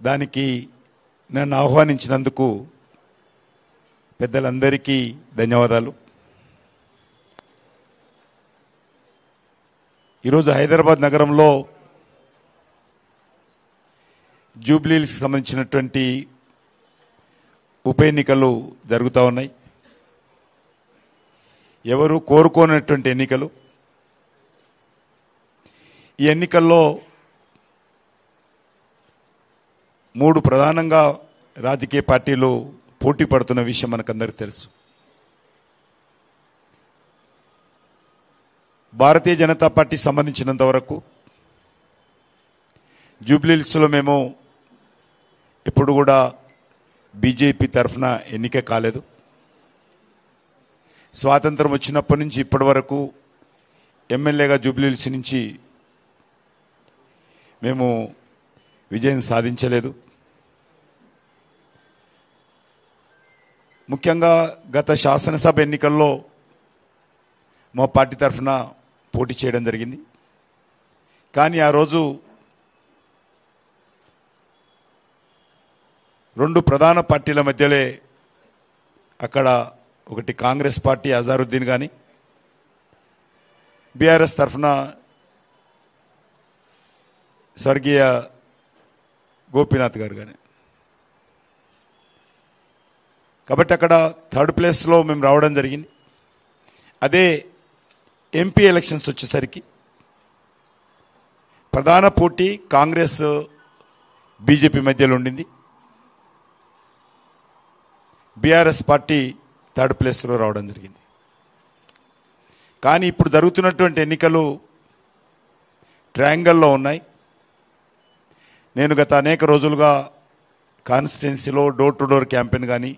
దానికి నన్ను ఆహ్వానించినందుకు పెద్దలందరికీ ధన్యవాదాలు. ఈరోజు హైదరాబాద్ నగరంలో జూబ్లీహిల్స్కి సంబంధించినటువంటి ఉప ఎన్నికలు జరుగుతూ ఉన్నాయి. ఎవరు కోరుకోనటువంటి ఎన్నికలు. ఈ ఎన్నికల్లో 3 ప్రధానంగా రాజకీయ పార్టీలు పోటీ పడుతున్న విషయం మనకందరికీ తెలుసు. భారతీయ జనతా పార్టీ సంబంధించినంత వరకు జూబ్లీహిల్స్లో మేము ఎప్పుడు కూడా బీజేపీ తరఫున ఎన్నిక కాలేదు. స్వాతంత్రం వచ్చినప్పటి నుంచి ఇప్పటి వరకు ఎమ్మెల్యేగా జూబ్లీహిల్స్ నుంచి మేము విజయం సాధించలేదు. ముఖ్యంగా గత శాసనసభ ఎన్నికల్లో మా పార్టీ తరఫున పోటీ చేయడం జరిగింది. కానీ ఆ రోజు 2 ప్రధాన పార్టీల మధ్యలే అక్కడ ఒకటి కాంగ్రెస్ పార్టీ అజారుద్దీన్ కానీ, బీఆర్ఎస్ తరఫున స్వర్గీయ గోపీనాథ్ గారు కానీ. కాబట్టి అక్కడ 3rd ప్లేస్లో మేము రావడం జరిగింది. అదే ఎంపీ ఎలక్షన్స్ వచ్చేసరికి ప్రధాన పోటీ కాంగ్రెస్ బీజేపీ మధ్యలో ఉండింది. బీఆర్ఎస్ పార్టీ 3rd ప్లేస్లో రావడం జరిగింది. కానీ ఇప్పుడు జరుగుతున్నటువంటి ఎన్నికలు ట్రయాంగిల్లో ఉన్నాయి. నేను గత అనేక రోజులుగా కాన్స్టిట్యున్సీలో డోర్ టు డోర్ క్యాంపెయిన్ కానీ,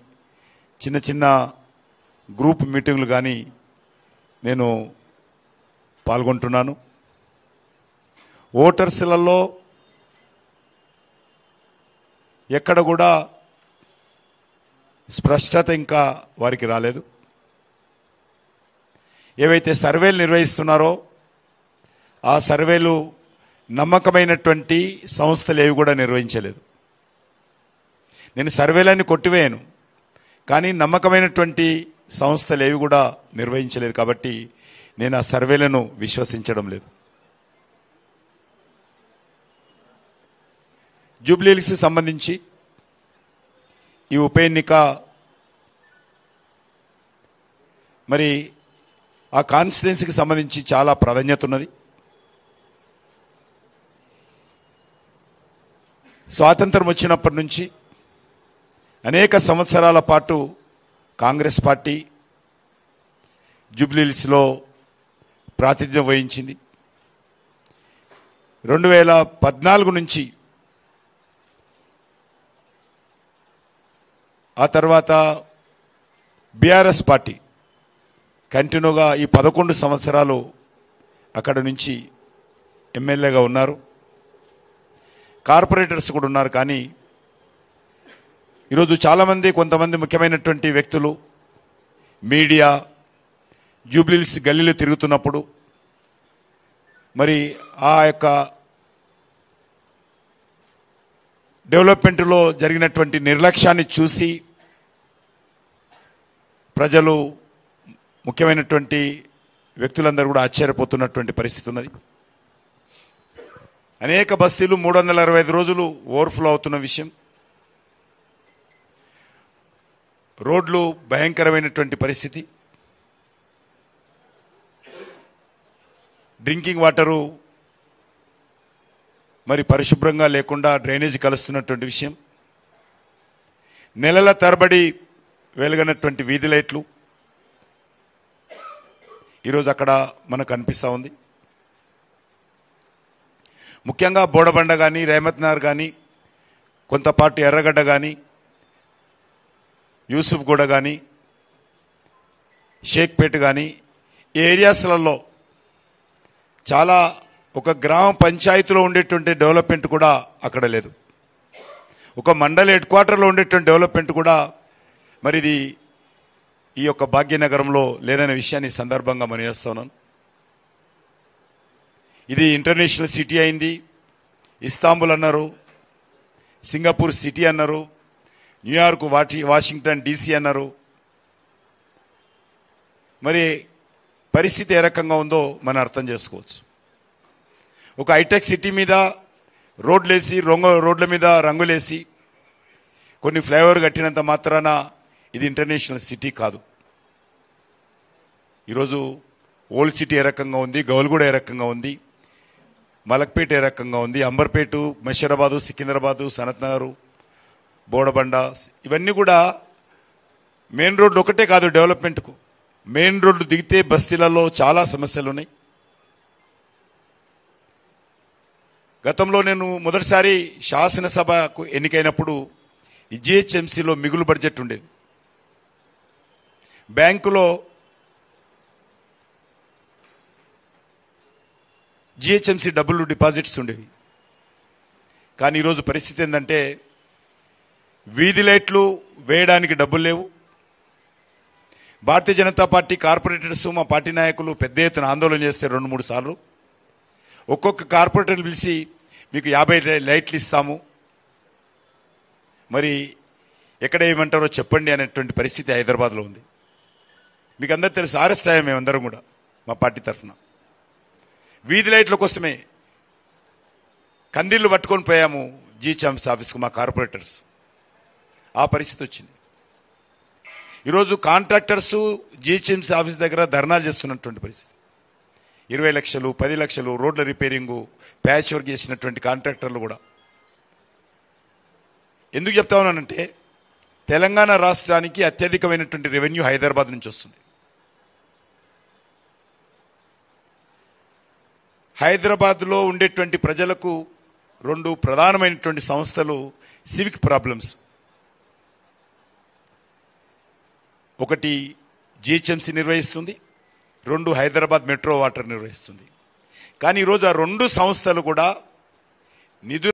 చిన్న చిన్న గ్రూప్ మీటింగ్లు కానీ నేను పాల్గొంటున్నాను. ఓటర్స్లలో ఎక్కడ కూడా స్పష్టత ఇంకా వారికి రాలేదు. ఏవైతే సర్వేలు నిర్వహిస్తున్నారో ఆ సర్వేలు నమ్మకమైనటువంటి సంస్థలు ఏవి కూడా నిర్వహించలేదు. నేను సర్వేలన్నీ కొట్టివేయను, కానీ నమ్మకమైనటువంటి సంస్థలు ఏవి కూడా నిర్వహించలేదు. కాబట్టి నేను ఆ సర్వేలను విశ్వసించడం లేదు. జూబ్లీహిల్స్కి సంబంధించి ఈ ఉప ఎన్నిక మరి ఆ కాన్స్టిట్యున్సీకి సంబంధించి చాలా ప్రాధాన్యత ఉన్నది. స్వాతంత్రం వచ్చినప్పటి నుంచి అనేక సంవత్సరాల పాటు కాంగ్రెస్ పార్టీ జూబ్లీహిల్స్లో ప్రాతినిధ్యం వహించింది. 2014 నుంచి ఆ తర్వాత బీఆర్ఎస్ పార్టీ కంటిన్యూగా ఈ 11 సంవత్సరాలు అక్కడ నుంచి ఎమ్మెల్యేగా ఉన్నారు. కార్పొరేటర్స్ కూడా ఉన్నారు. కానీ ఈరోజు చాలామంది, కొంతమంది ముఖ్యమైనటువంటి వ్యక్తులు, మీడియా జూబ్లీహిల్స్ గల్లీలో తిరుగుతున్నప్పుడు మరి ఆ యొక్క డెవలప్మెంట్లో జరిగినటువంటి నిర్లక్ష్యాన్ని చూసి ప్రజలు, ముఖ్యమైనటువంటి వ్యక్తులందరూ కూడా ఆశ్చర్యపోతున్నటువంటి పరిస్థితి ఉన్నది. అనేక బస్తీలు 365 రోజులు ఓవర్ఫ్లో అవుతున్న విషయం. రోడ్లు భయంకరమైనటువంటి పరిస్థితి. డ్రింకింగ్ వాటరు మరి పరిశుభ్రంగా లేకుండా డ్రైనేజ్ కలుస్తున్నటువంటి విషయం. నెలల తరబడి వెలుగనటువంటి వీధి లైట్లు ఈరోజు అక్కడ మనకు అనిపిస్తూ ఉంది. ముఖ్యంగా బోడబండ కానీ, రేమత్ నగర్ కానీ, కొంతపాటు ఎర్రగడ్డ కానీ, యూసుఫ్గూడ కానీ, షేక్పేట కానీ, ఈ ఏరియాస్లలో చాలా ఒక గ్రామ పంచాయతీలో ఉండేటువంటి డెవలప్మెంట్ కూడా అక్కడ లేదు. ఒక మండల హెడ్ క్వార్టర్లో ఉండేటువంటి డెవలప్మెంట్ కూడా మరి ఇది ఈ యొక్క భాగ్యనగరంలో లేదనే విషయాన్ని సందర్భంగా మనం చేస్తున్నాను. ఇది ఇంటర్నేషనల్ సిటీ అయింది, ఇస్తాంబుల్ అన్నారు, సింగపూర్ సిటీ అన్నారు, న్యూయార్క్ వాషింగ్టన్ డీసీ అన్నారు. మరి పరిస్థితి ఏ రకంగా ఉందో మనం అర్థం చేసుకోవచ్చు. ఒక హైటెక్ సిటీ మీద రోడ్లేసి రోడ్ల మీద రంగులేసి కొన్ని ఫ్లైఓవర్ కట్టినంత మాత్రాన ఇది ఇంటర్నేషనల్ సిటీ కాదు. ఈరోజు ఓల్డ్ సిటీ ఏ రకంగా ఉంది, గౌల్గూడ ఏ రకంగా ఉంది, మలక్పేట ఏ రకంగా ఉంది, అంబర్పేట, మషీరాబాదు, సికింద్రాబాదు, సనత్ నగర్, బోడబండ, ఇవన్నీ కూడా మెయిన్ రోడ్లు ఒకటే కాదు డెవలప్మెంట్కు. మెయిన్ రోడ్డు దిగితే బస్తీలలో చాలా సమస్యలు ఉన్నాయి. గతంలో నేను మొదటిసారి శాసనసభకు ఎన్నికైనప్పుడు ఈ జిహెచ్ఎంసీలో మిగులు బడ్జెట్ ఉండేది. బ్యాంకులో జిహెచ్ఎంసీ డబ్బులు డిపాజిట్స్ ఉండేవి. కానీ ఈరోజు పరిస్థితి ఏంటంటే వీధి లైట్లు వేయడానికి డబ్బులు లేవు. భారతీయ జనతా పార్టీ కార్పొరేటర్స్, మా పార్టీ నాయకులు పెద్ద ఎత్తున ఆందోళన చేస్తే 2-3 సార్లు ఒక్కొక్క కార్పొరేటర్ని పిలిచి మీకు 50 లైట్లు ఇస్తాము, మరి ఎక్కడ ఏమంటారో చెప్పండి అనేటువంటి పరిస్థితి హైదరాబాద్లో ఉంది. మీకు అందరూ తెలుసు, అరెస్ట్ అయ్యాం మేమందరం కూడా మా పార్టీ తరఫున. వీధి లైట్ల కోసమే కందిళ్ళు పట్టుకొని పోయాము జిహెచ్ఎంసీ ఆఫీస్కు మా కార్పొరేటర్స్. ఆ పరిస్థితి వచ్చింది. ఈరోజు కాంట్రాక్టర్స్ జిహెచ్ఎంసీ ఆఫీస్ దగ్గర ధర్నాలు చేస్తున్నటువంటి పరిస్థితి. 20 లక్షలు, 10 లక్షలు రోడ్ల రిపేరింగు, ప్యాచ్ వర్క్ చేసినటువంటి కాంట్రాక్టర్లు కూడా. ఎందుకు చెప్తా ఉన్నానంటే తెలంగాణ రాష్ట్రానికి అత్యధికమైనటువంటి రెవెన్యూ హైదరాబాద్ నుంచి వస్తుంది. హైదరాబాద్లో ఉండేటువంటి ప్రజలకు 2 ప్రధానమైనటువంటి సంస్థలు సివిక్ ప్రాబ్లమ్స్. ఒకటి జిహెచ్ఎంసీ నిర్వహిస్తుంది, 2 హైదరాబాద్ మెట్రో వాటర్ నిర్వహిస్తుంది. కానీ ఈరోజు ఆ 2 సంస్థలు కూడా నిధులు